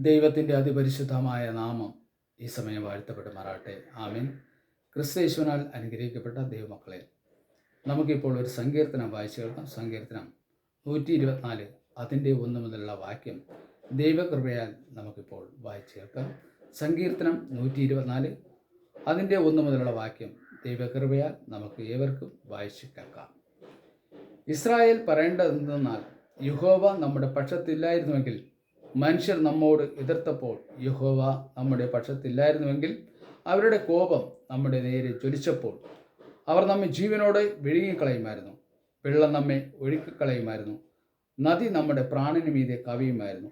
ദൈവത്തിൻ്റെ അതിപരിശുദ്ധമായ നാമം ഈ സമയം വാഴ്ത്തപ്പെടുമാറാട്ടെ. ആമേൻ. ക്രിസ്തയേശുവിനാൽ അനുഗ്രഹിക്കപ്പെട്ട ദൈവമക്കളെ, നമുക്കിപ്പോൾ ഒരു സങ്കീർത്തനം വായിച്ചു കേൾക്കാം. സങ്കീർത്തനം 124 അതിൻ്റെ 1 മുതലുള്ള വാക്യം ദൈവകൃപയാൽ നമുക്കിപ്പോൾ വായിച്ചു കേൾക്കാം. സങ്കീർത്തനം 124 അതിൻ്റെ 1 മുതലുള്ള വാക്യം ദൈവകൃപയാൽ നമുക്ക് ഏവർക്കും വായിച്ചു കേൾക്കാം. ഇസ്രായേൽ പറയേണ്ടതെന്നാൽ, യഹോവ നമ്മുടെ പക്ഷത്തില്ലായിരുന്നുവെങ്കിൽ, മനുഷ്യർ നമ്മോട് എതിർത്തപ്പോൾ യഹോവ നമ്മുടെ പക്ഷത്തില്ലായിരുന്നുവെങ്കിൽ, അവരുടെ കോപം നമ്മുടെ നേരെ ജ്വലിച്ചപ്പോൾ അവർ നമ്മെ ജീവനോടെ വിഴുങ്ങിക്കളയുമായിരുന്നു. വെള്ളം നമ്മെ ഒഴുക്കിക്കളയുമായിരുന്നു. നദി നമ്മുടെ പ്രാണന് മീതെ കവിയുമായിരുന്നു.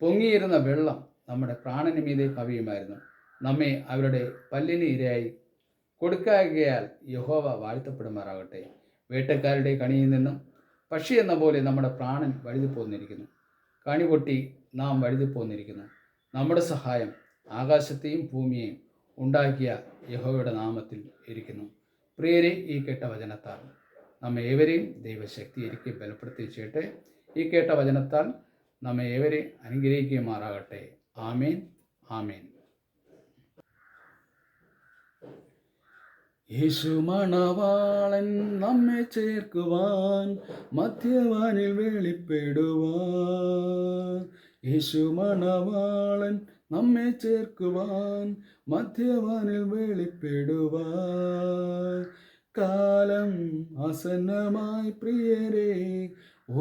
പൊങ്ങിയിരുന്ന വെള്ളം നമ്മുടെ പ്രാണന് മീതെ കവിയുമായിരുന്നു. നമ്മെ അവരുടെ പല്ലിന് ഇരയായി കൊടുക്കായകയാൽ യഹോവ വാഴ്ത്തപ്പെടുമാറാകട്ടെ. വേട്ടക്കാരുടെ കണിയിൽ നിന്നും പക്ഷി എന്ന പോലെ നമ്മുടെ പ്രാണൻ വഴുതിപ്പോന്നിരിക്കുന്നു. കണി പൊട്ടി നാം വഴുതിപ്പോന്നിരിക്കുന്നു. നമ്മുടെ സഹായം ആകാശത്തെയും ഭൂമിയെയും ഉണ്ടാക്കിയ യഹോവയുടെ നാമത്തിൽ ഇരിക്കുന്നു. പ്രിയരെ, ഈ കേട്ട വചനത്താൽ നമ്മെ ഏവരെയും ദൈവശക്തിയിരിക്കെ ബലപ്പെടുത്തി ചെയ്യട്ടെ. ഈ കേട്ട വചനത്താൽ നമ്മെ ഏവരെയും അനുഗ്രഹിക്കുമാറാകട്ടെ. ആമേൻ, ആമേൻ. യേശു മണവാളൻ നമ്മെ ചേർക്കുവാൻ മധ്യവാനിൽ വെളിപ്പെടുവാൻ. യേശു മണവാളൻ നമ്മെ ചേർക്കുവാൻ മധ്യവാനിൽ വെളിപ്പെടുവാൻ. കാലം ആസന്നമായി പ്രിയരെ,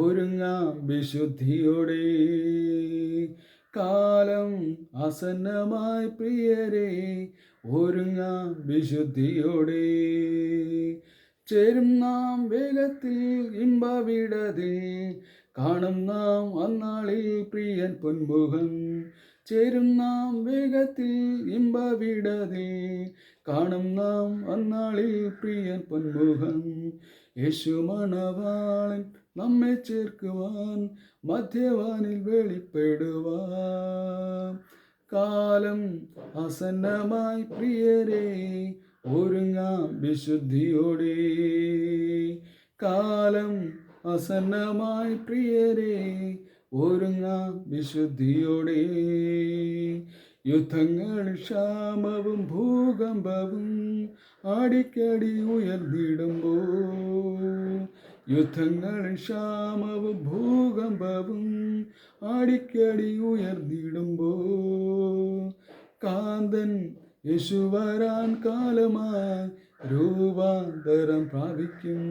ഒരുങ്ങാം വിശുദ്ധിയോടെ. കാലം ആസന്നമായി പ്രിയരെ, ഒരുങ്ങാം വിശുദ്ധിയോടെ. ചേരും നാം വേഗത്തിൽ ഇമ്പവിടതിൽ, കാണും നാം അന്നാളിൽ പ്രിയൻ പൊന്മുഖം. ചേരും നാം വേഗത്തിൽ ഇമ്പവിടതിൽ, കാണും നാം അന്നാളിൽ പ്രിയൻ പൊന്മുഖം. യേശു മണവാളൻ നമ്മെ ചേർക്കുവാൻ മധ്യവാനിൽ വെളിപ്പെടുവാൻ. കാലം ആസന്നമായി പ്രിയരെ, ഒരുങ്ങാം വിശുദ്ധിയോടെ. കാലം ആസന്നമായി പ്രിയരെ, ഒരുങ്ങാം വിശുദ്ധിയോടെ. യുദ്ധങ്ങൾ ക്ഷാമവും ഭൂകമ്പവും അടിക്കടി ഉയർന്നിടുമ്പോൾ, യുദ്ധങ്ങൾ ക്ഷാമവും ഭൂകമ്പവും അടിക്കടി ഉയർന്നിടുമ്പോൾ, കാന്തൻ യേശു വരാൻ കാലമായി രൂപാന്തരം പ്രാപിക്കും.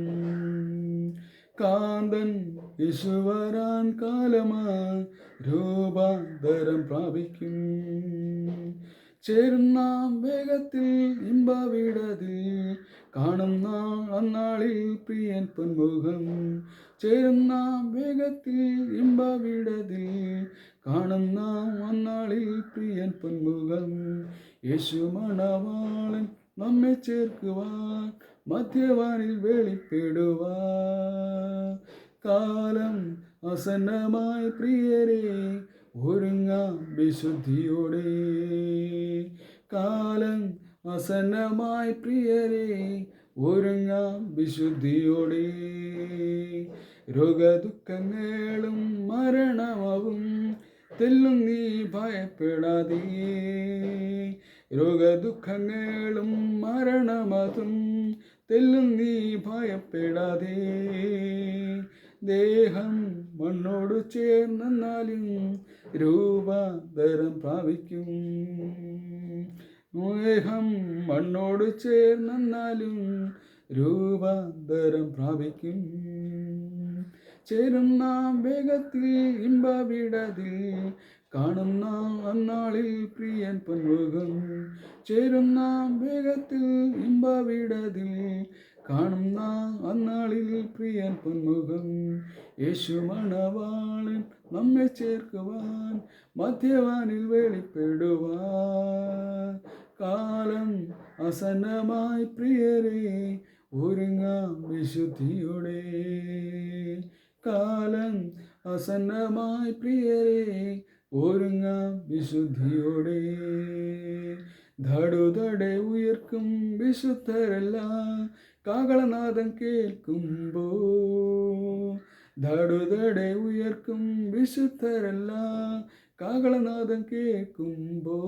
കാന്തൻ യേശു വരാൻ കാലമായി രൂപാന്തരം പ്രാപിക്കും. ചേരും നാം വേഗത്തിൽ ഇമ്പവിടതിൽ, കാണും നാം അന്നാളിൽ പ്രിയൻ പൊന്മുഖം. ചേരും നാം വേഗത്തിൽ ഇമ്പവിടതിൽ, കാണും നാം അന്നാളിൽ പ്രിയൻ പൊന്മുഖം. യേശു മണവാളൻ നമ്മെ ചേർക്കുവാൻ മധ്യവാനിൽ വെളിപ്പെടുവാൻ. കാലം ആസന്നമായി പ്രിയരെ, ഒരുങ്ങാം വിശുദ്ധിയോടെ. കാലം ആസന്നമായി പ്രിയരെ, ഒരുങ്ങാം വിശുദ്ധിയോടെ. രോഗദുഃഖങ്ങളും മരണവും തെല്ലും നീ ഭയപ്പെടാതെ. രോഗദുഃഖങ്ങളും മരണമതും തെല്ലും നീ ഭയപ്പെടാതെ. ദേഹം മണ്ണോട് ചേർന്നാലും രൂപാന്തരം പ്രാപിക്കും. ദേഹം മണ്ണോട് ചേർന്നാലും രൂപാന്തരം പ്രാപിക്കും. ചേരും നാം വേഗത്തിൽ ഇമ്പവിടതിൽ, കാണും നാം അന്നാളിൽ പ്രിയൻ പൊന്മുഖം. ചേരും നാം വേഗത്തിൽ ഇമ്പവിടതിൽ, കാണും നാം അന്നാളിൽ പ്രിയൻ പൊന്മുഖം. യേശു മണവാളൻ നമ്മെ ചേർക്കുവാൻ മധ്യവാനിൽ വെളിപ്പെടുവാൻ. കാലം ആസന്നമായി പ്രിയരെ, ഒരുങ്ങാം വിശുദ്ധിയോടെ. കാലം ആസന്നമായി പ്രിയരെ, ഒരുങ്ങാം വിശുദ്ധിയോടെ. ധടുധടെ ഉയർക്കും വിശുദ്ധരെല്ലാം കാകളനാദം കേൾക്കുമ്പോൾ, ധടുധടെ ഉയർക്കും വിശുദ്ധരെല്ലാം കാകളനാദം കേൾക്കുമ്പോ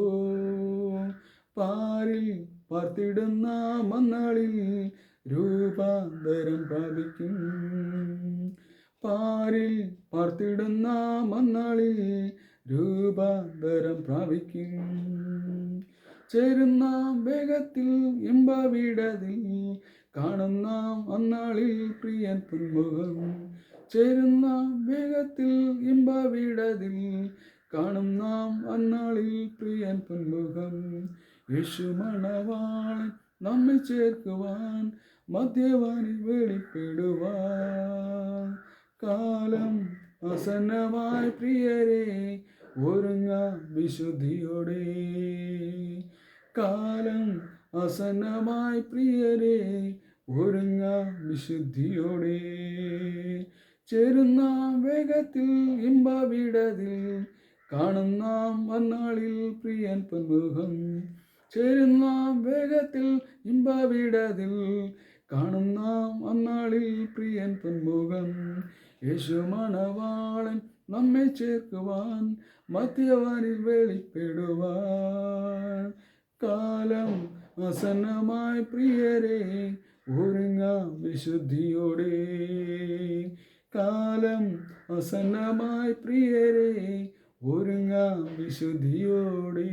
പാരിൽ പാർത്തിടുന്ന മന്നാളിൽ രൂപാന്തരം പ്രാപിക്കും. പാരിൽ പാർത്തിടുന്ന മന്നാളിൽ രൂപാന്തരം പ്രാപിക്കും. ചേരുന്ന വേഗത്തിൽ ഇമ്പവിടതിൽ കാണുന്ന അന്നാളിൽ പ്രിയൻ പൊന്മുഖം. ചേരുന്ന വേഗത്തിൽ ഇമ്പവിടതിൽ കാണുന്ന അന്നാളിൽ പ്രിയൻ പൊന്മുഖം. യേശു മണവാളൻ നമ്മെ ചേർക്കുവാൻ മധ്യവാനിൽ വെളിപ്പെടുവാൻ കാലം ആസന്നമായി പ്രിയരെ ഒരുങ്ങാം വിശുദ്ധിയോടെ. കാലം ആസന്നമായി പ്രിയരെ ഒരുങ്ങാം വിശുദ്ധിയോടെ. ചേരുന്ന വേഗത്തിൽ ഇമ്പവിടതിൽ കാണുന്ന അന്നാളിൽ പ്രിയൻ പൊന്മുഖം. ചേരുന്ന വേഗത്തിൽ ഇമ്പവിടതിൽ കാണുന്ന അന്നാളിൽ പ്രിയൻ പൊന്മുഖം. യേശു മണവാളൻ നമ്മെ ചേർക്കുവാൻ മധ്യവാനിൽ വെളിപ്പെടുവാൻ കാലം ആസന്നമായി പ്രിയരെ ഒരുങ്ങാം വിശുദ്ധിയോടെ. കാലം ആസന്നമായി പ്രിയരെ ഒരുങ്ങാം വിശുദ്ധിയോടെ.